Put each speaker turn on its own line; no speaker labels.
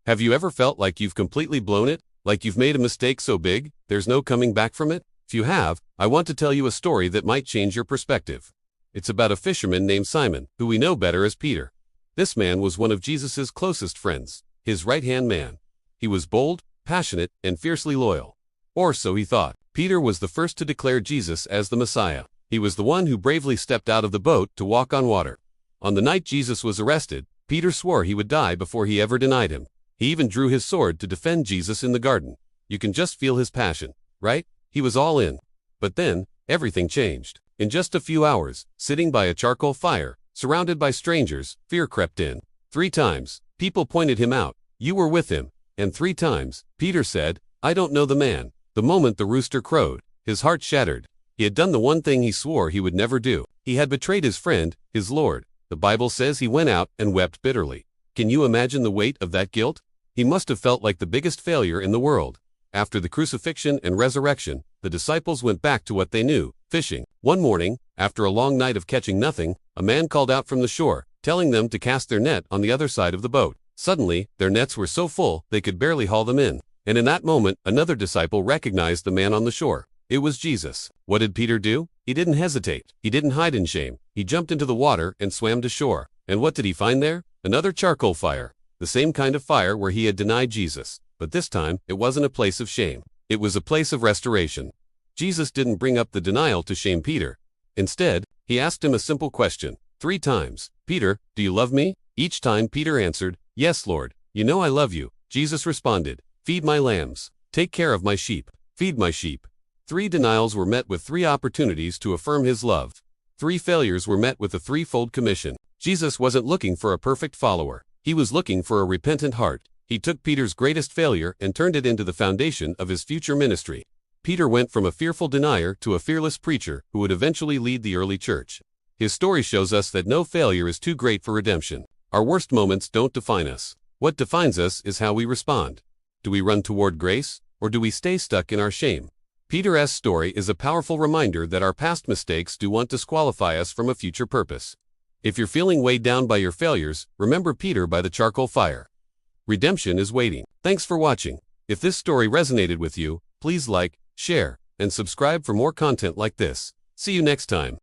Have you ever felt like you've completely blown it? Like you've made a mistake so big, there's no coming back from it? If you have, I want to tell you a story that might change your perspective. It's about a fisherman named Simon, who we know better as Peter. This man was one of Jesus' closest friends, his right-hand man. He was bold, passionate, and fiercely loyal. Or so he thought. Peter was the first to declare Jesus as the Messiah. He was the one who bravely stepped out of the boat to walk on water. On the night Jesus was arrested, Peter swore he would die before he ever denied him. He even drew his sword to defend Jesus in the garden. You can just feel his passion, right? He was all in. But then, everything changed. In just a few hours, sitting by a charcoal fire, surrounded by strangers, fear crept in. 3 times, people pointed him out. You were with him. And 3 times, Peter said, I don't know the man. The moment the rooster crowed, his heart shattered. He had done the one thing he swore he would never do. He had betrayed his friend, his Lord. The Bible says he went out and wept bitterly. Can you imagine the weight of that guilt? He must have felt like the biggest failure in the world. After the crucifixion and resurrection, the disciples went back to what they knew, fishing. One morning, after a long night of catching nothing, a man called out from the shore, telling them to cast their net on the other side of the boat. Suddenly, their nets were so full they could barely haul them in. And in that moment, another disciple recognized the man on the shore. It was Jesus. What did Peter do? He didn't hesitate. He didn't hide in shame. He jumped into the water and swam to shore. And what did he find there? Another charcoal fire. The same kind of fire where he had denied Jesus. But this time, it wasn't a place of shame. It was a place of restoration. Jesus didn't bring up the denial to shame Peter. Instead, he asked him a simple question. 3 times. Peter, do you love me? Each time Peter answered, Yes, Lord. You know I love you. Jesus responded, Feed my lambs. Take care of my sheep. Feed my sheep. 3 denials were met with 3 opportunities to affirm his love. 3 failures were met with a 3-fold commission. Jesus wasn't looking for a perfect follower. He was looking for a repentant heart. He took Peter's greatest failure and turned it into the foundation of his future ministry. Peter went from a fearful denier to a fearless preacher who would eventually lead the early church. His story shows us that no failure is too great for redemption. Our worst moments don't define us. What defines us is how we respond. Do we run toward grace, or do we stay stuck in our shame? Peter's story is a powerful reminder that our past mistakes do not disqualify us from a future purpose. If you're feeling weighed down by your failures, remember Peter by the charcoal fire. Redemption is waiting. Thanks for watching. If this story resonated with you, please like, share, and subscribe for more content like this. See you next time.